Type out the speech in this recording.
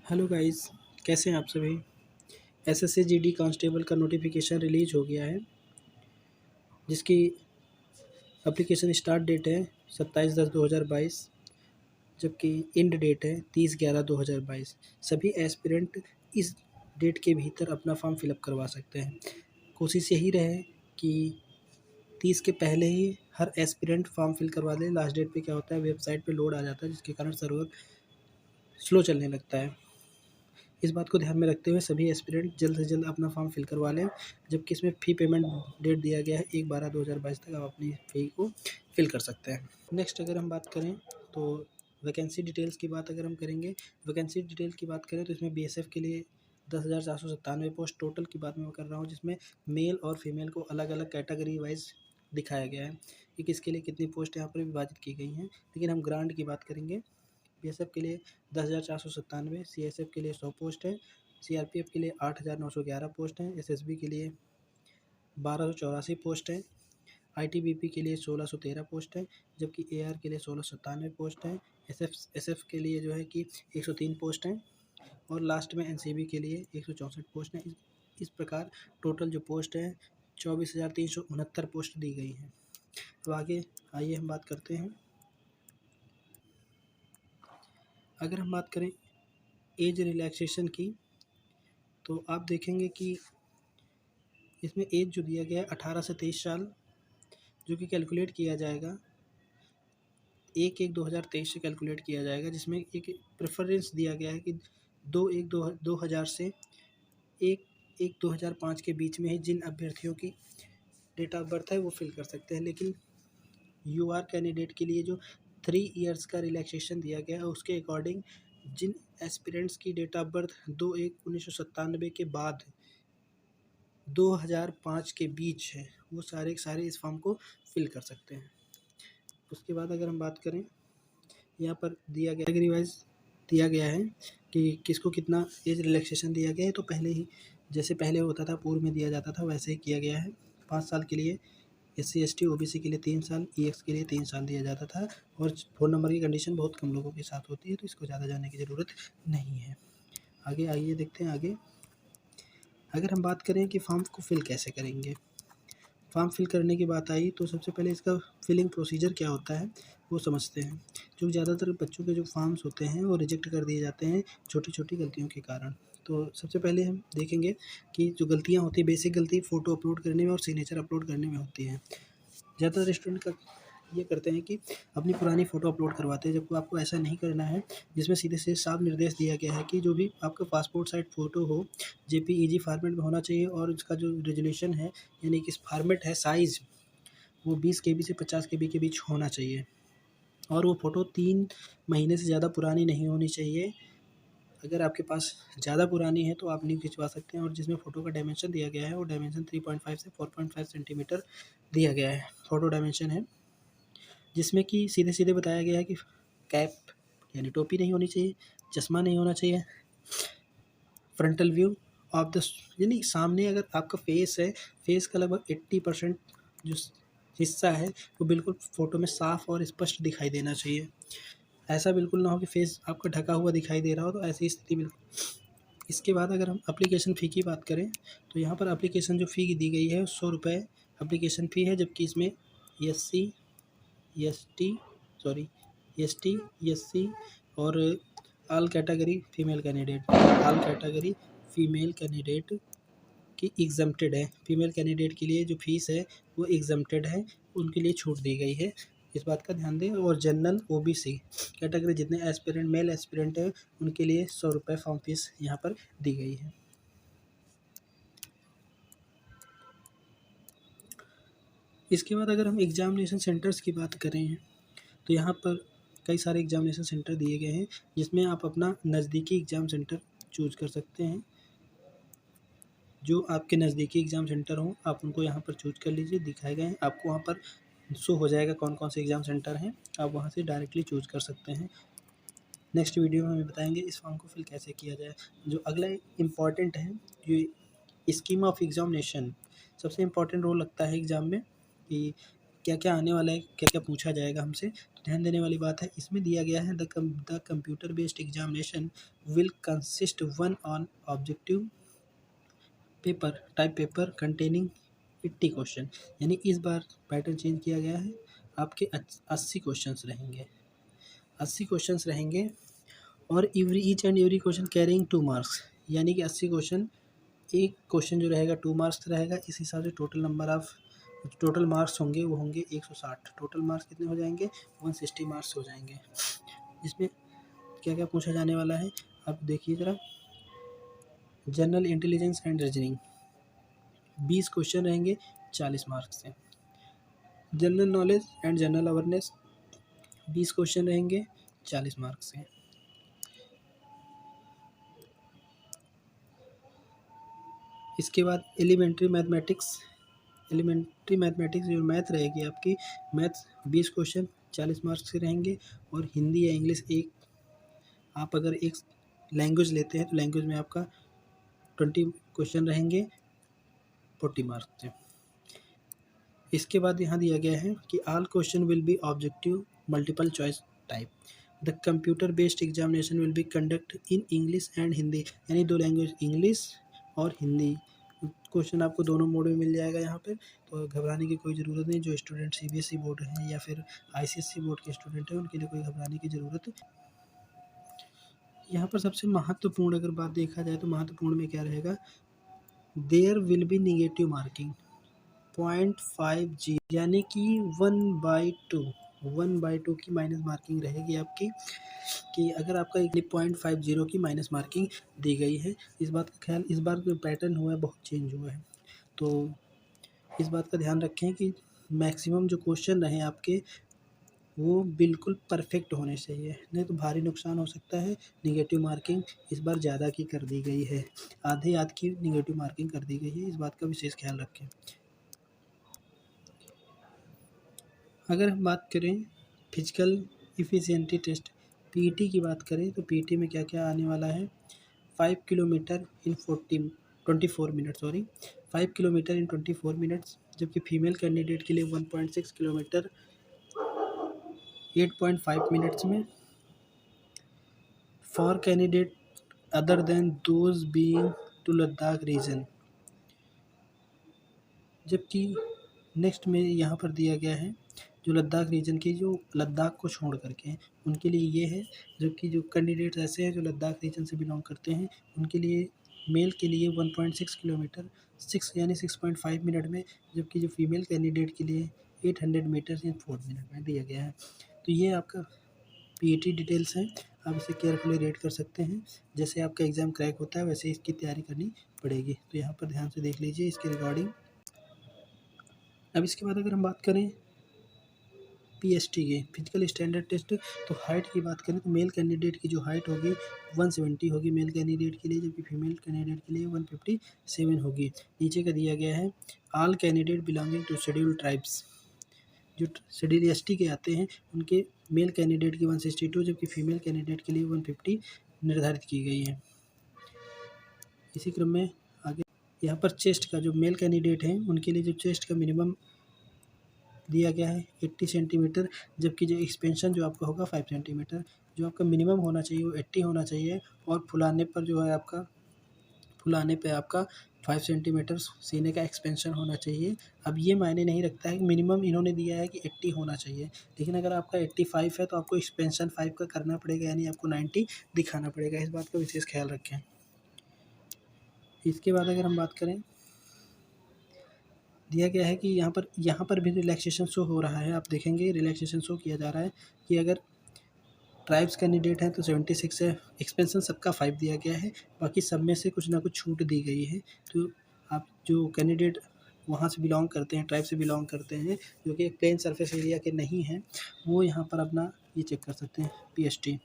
Hello guys, कैसे हैं आप सभी। एसएससी जीडी कांस्टेबल का नोटिफिकेशन रिलीज हो गया है, जिसकी एप्लीकेशन स्टार्ट डेट है 27/10/2022, जबकि एंड डेट है 30/11/2022। सभी एस्पिरेंट इस डेट के भीतर अपना फॉर्म फिलअप करवा सकते हैं। कोशिश यही रहे कि 30 के पहले ही हर एस्पिरेंट फॉर्म फिल करवा ले। लास्ट डेट पे क्या होता है, वेबसाइट पे लोड आ जाता है, जिसके कारण सर्वर स्लो चलने लगता है। इस बात को ध्यान में रखते हुए सभी एस्पिरेंट जल्द से जल्द अपना फॉर्म फिल करवा लें, जबकि इसमें फ़ी पेमेंट डेट दिया गया है 1/12/2022 तक आप अपनी फ़ी को फिल कर सकते हैं। नेक्स्ट अगर हम बात करें तो वैकेंसी डिटेल्स की बात अगर हम करेंगे, वैकेंसी डिटेल की बात करें तो इसमें बीएसएफ के लिए 10,497 पोस्ट टोटल की बात मैं कर रहा हूँ, जिसमें मेल और फीमेल को अलग अलग कैटेगरी वाइज दिखाया गया है कि किसके लिए कितनी पोस्ट यहाँ पर विभाजित की गई हैं। लेकिन हम ग्रांट की बात करेंगे। बीएसएफ के लिए 10,497, सीएसएफ के लिए 100 पोस्ट है, सीआरपीएफ के लिए 8,911 पोस्ट हैं, एसएसबी के लिए 1,284 पोस्ट है, आईटीबीपी के लिए 1,613 पोस्ट है, जबकि एआर के लिए 1,697 पोस्ट है, एसएफ के लिए जो है कि 103 पोस्ट हैं, और लास्ट में एनसीबी के लिए 164 पोस्ट हैं। इस प्रकार टोटल जो पोस्ट है 24,369 पोस्ट दी गई हैं। तो आगे आइए हम बात करते हैं। अगर हम बात करें एज रिलैक्सेशन की, तो आप देखेंगे कि इसमें एज जो दिया गया है 18 से 23 साल, जो कि कैलकुलेट किया जाएगा 1/1/2023 से कैलकुलेट किया जाएगा, जिसमें एक प्रेफरेंस दिया गया है कि 2/1/2000 से 1/1/2005 के बीच में ही जिन अभ्यर्थियों की डेट ऑफ बर्थ है वो फिल कर सकते हैं। लेकिन यूआर कैंडिडेट के लिए जो 3 इयर्स का रिलैक्सेशन दिया गया है, उसके अकॉर्डिंग जिन एस्पिरेंट्स की डेट ऑफ बर्थ 2/1/1997 के बाद 2005 के बीच है, वो सारे के सारे इस फॉर्म को फिल कर सकते हैं। उसके बाद अगर हम बात करें, यहाँ पर दिया गया कैटेगरी वाइज दिया गया है कि किसको कितना एज रिलैक्सेशन दिया गया है। तो पहले ही जैसे पहले होता था, पूर्व में दिया जाता था, वैसे ही किया गया है। 5 साल के लिए SC ST OBC के लिए 3 साल, EX के लिए 3 साल दिया जाता था, और फ़ोन नंबर की कंडीशन बहुत कम लोगों के साथ होती है, तो इसको ज़्यादा जानने की ज़रूरत नहीं है। आगे आइए देखते हैं आगे। अगर हम बात करें कि फॉर्म को फिल कैसे करेंगे, फॉर्म फिल करने की बात आई तो सबसे पहले इसका फिलिंग प्रोसीजर क्या होता है वो समझते हैं। जो ज़्यादातर बच्चों के जो फॉर्म्स होते हैं वो रिजेक्ट कर दिए जाते हैं छोटी छोटी गलतियों के कारण। तो सबसे पहले हम देखेंगे कि जो गलतियाँ होती हैं, बेसिक गलती फ़ोटो अपलोड करने में और सिग्नेचर अपलोड करने में होती है। ज़्यादातर स्टूडेंट का ये करते हैं कि अपनी पुरानी फ़ोटो अपलोड करवाते हैं, जबकि आपको ऐसा नहीं करना है। जिसमें सीधे साफ निर्देश दिया गया है कि जो भी आपका पासपोर्ट साइज़ फ़ोटो हो, जेपीईजी फॉर्मेट में होना चाहिए, और उसका जो रेज़ोल्यूशन है, यानी कि फॉर्मेट है साइज़, वो 20 केबी से 50 केबी के बीच होना चाहिए, और वो फ़ोटो 3 महीने से ज़्यादा पुरानी नहीं होनी चाहिए। अगर आपके पास ज़्यादा पुरानी है तो आप नहीं खिंचवा सकते हैं। और जिसमें फ़ोटो का डायमेंशन दिया गया है वो डायमेंशन 3.5 से 4.5 सेंटीमीटर दिया गया है, फ़ोटो डायमेंशन है। जिसमें कि सीधे-सीधे बताया गया है कि कैप यानी टोपी नहीं होनी चाहिए, चश्मा नहीं होना चाहिए, फ्रंटल व्यू ऑफ द यानी सामने अगर आपका फेस है, फेस का लगभग 80% जो हिस्सा है वो बिल्कुल फ़ोटो में साफ़ और स्पष्ट दिखाई देना चाहिए। ऐसा बिल्कुल ना हो कि फेस आपका ढका हुआ दिखाई दे रहा हो, तो ऐसी स्थिति बिल्कुल। इसके बाद अगर हम एप्लीकेशन फ़ी की बात करें, तो यहाँ पर एप्लीकेशन जो फ़ी दी गई है 100 रुपये एप्लीकेशन फ़ी है, जबकि इसमें SC ST sorry ST SC और ऑल कैटेगरी फीमेल कैंडिडेट की एग्जम्प्टेड है। फीमेल कैंडिडेट के लिए जो फीस है वो एग्जम्प्टेड है, उनके लिए छूट दी गई है, इस बात का ध्यान दें। और जनरल ओबीसी कैटेगरी जितने एस्पिरेंट मेल एस्पिरेंट है उनके लिए 100 रुपये फॉर्म फीस यहाँ पर दी गई है। इसके बाद अगर हम एग्ज़ामिनेशन सेंटर्स की बात करें, तो यहाँ पर कई सारे एग्ज़ामिनेशन सेंटर दिए गए हैं, जिसमें आप अपना नज़दीकी एग्ज़ाम सेंटर चूज़ कर सकते हैं। जो आपके नज़दीकी एग्ज़ाम सेंटर हों आप उनको यहाँ पर चूज़ कर लीजिए, दिखाए गए हैं आपको वहाँ पर शो हो जाएगा कौन कौन से एग्ज़ाम सेंटर हैं, आप वहाँ से डायरेक्टली चूज़ कर सकते हैं। नेक्स्ट वीडियो में हम बताएंगे इस फॉर्म को फिल कैसे किया जाए। जो अगला इम्पॉर्टेंट है, जो स्कीम ऑफ एग्ज़ामिनेशन, सबसे इम्पॉर्टेंट रोल लगता है एग्ज़ाम में कि क्या क्या आने वाला है, क्या क्या पूछा जाएगा हमसे, तो ध्यान देने वाली बात है। इसमें दिया गया है the computer based examination will consist one on objective paper containing 80 question, यानी इस बार पैटर्न चेंज किया गया है। आपके 80 क्वेश्चंस रहेंगे, 80 क्वेश्चंस रहेंगे और each and every question carrying 2 marks, यानी कि 80 क्वेश्चन, एक क्वेश्चन जो रहेगा 2 मार्क्स रहेगा। इस हिसाब से टोटल मार्क्स होंगे वो होंगे 160। टोटल मार्क्स कितने हो जाएंगे, 160 मार्क्स हो जाएंगे। इसमें क्या क्या पूछा जाने वाला है आप देखिए ज़रा। General intelligence and reasoning 20 question रहेंगे 40 मार्क्स से। General knowledge and general awareness 20 question रहेंगे 40 मार्क्स से। इसके बाद एलिमेंट्री मैथमेटिक्स जो मैथ रहेगी आपकी, मैथ्स 20 क्वेश्चन 40 मार्क्स के रहेंगे। और हिंदी या इंग्लिश एक, आप अगर एक लैंग्वेज लेते हैं तो लैंग्वेज में आपका 20 क्वेश्चन रहेंगे 40 मार्क्स से। इसके बाद यहाँ दिया गया है कि all question will be objective multiple choice type. The computer based examination will be conduct in English and Hindi, यानी 2 लैंग्वेज इंग्लिश और हिंदी। क्वेश्चन आपको दोनों मोड में मिल जाएगा यहाँ पे, तो घबराने की कोई ज़रूरत नहीं। जो स्टूडेंट सीबीएसई बोर्ड हैं या फिर आईसीएसई बोर्ड के स्टूडेंट हैं उनके लिए कोई घबराने की ज़रूरत। यहाँ पर सबसे महत्वपूर्ण अगर बात देखा जाए तो महत्वपूर्ण में क्या रहेगा, there will be negative marking 0.50, यानी कि 1/2 की माइनस मार्किंग रहेगी आपकी, कि अगर आपका 0.50 की माइनस मार्किंग दी गई है। इस बात का ख्याल, इस बार जो पैटर्न हुआ है बहुत चेंज हुआ है, तो इस बात का ध्यान रखें कि मैक्सिमम जो क्वेश्चन रहे आपके वो बिल्कुल परफेक्ट होने चाहिए, नहीं तो भारी नुकसान हो सकता है। निगेटिव मार्किंग इस बार ज़्यादा की कर दी गई है, आधे की निगेटिव मार्किंग कर दी गई है, इस बात का विशेष ख्याल रखें। अगर हम बात करें फिजिकल इफ़िशिएंसी टेस्ट पीईटी की बात करें तो पीईटी में क्या क्या आने वाला है, 5 kilometre in 24 minute 5 kilometre in 24 minutes, जबकि फीमेल कैंडिडेट के लिए 1.6 किलोमीटर 8.5 मिनट्स में। For candidate other than those being to Ladakh region, जबकि नेक्स्ट में यहाँ पर दिया गया है जो लद्दाख रीजन की, जो लद्दाख को छोड़ करके हैं उनके लिए ये है। जबकि जो कैंडिडेट्स ऐसे हैं जो लद्दाख रीजन से बिलोंग करते हैं उनके लिए मेल के लिए 1.6 किलोमीटर 6 यानी 6.5 मिनट में, जबकि जो फीमेल कैंडिडेट के लिए 800 मीटर इन 4 मिनट में दिया गया है। तो ये आपका पीईटी डिटेल्स हैं, आप इसे केयरफुली रीड कर सकते हैं। जैसे आपका एग्ज़ाम क्रैक होता है वैसे इसकी तैयारी करनी पड़ेगी, तो यहाँ पर ध्यान से देख लीजिए इसके रिगार्डिंग। अब इसके बाद अगर हम बात करें पीएसटी के फिजिकल स्टैंडर्ड टेस्ट, तो हाइट की बात करें तो मेल कैंडिडेट की जो हाइट होगी 170 होगी मेल कैंडिडेट के लिए, जबकि फीमेल कैंडिडेट के लिए 157 होगी। नीचे का दिया गया है all candidate belonging to schedule tribes, जो शेड्यूल एसटी के आते हैं उनके मेल कैंडिडेट की 162, जबकि फीमेल कैंडिडेट के लिए 150 निर्धारित की गई है। इसी क्रम में आगे यहाँ पर चेस्ट का जो मेल कैंडिडेट हैं उनके लिए जो चेस्ट का मिनिमम दिया गया है 80 सेंटीमीटर, जबकि जो एक्सपेंशन जो आपका होगा 5 सेंटीमीटर। जो आपका मिनिमम होना चाहिए वो 80 होना चाहिए, और फुलाने पर जो है आपका 5 सेंटीमीटर सीने का एक्सपेंशन होना चाहिए। अब ये मायने नहीं रखता है कि मिनिमम इन्होंने दिया है कि 80 होना चाहिए, लेकिन अगर आपका 85 है तो आपको एक्सपेंशन 5 का करना पड़ेगा, यानी आपको 90 दिखाना पड़ेगा। इस बात का विशेष ख्याल रखें। इसके बाद अगर हम बात करें, दिया गया है कि यहाँ पर भी रिलैक्सेशन शो हो रहा है, आप देखेंगे रिलैक्सेशन शो किया जा रहा है कि अगर ट्राइब्स कैंडिडेट हैं तो 76 है, एक्सपेंशन सबका 5 दिया गया है, बाकी सब में से कुछ ना कुछ छूट दी गई है। तो आप जो कैंडिडेट वहाँ से बिलोंग करते हैं, ट्राइब से बिलोंग करते हैं, जो कि एक प्लेन सरफेस एरिया के नहीं हैं, वो यहाँ पर अपना ये चेक कर सकते हैं पीएसटी।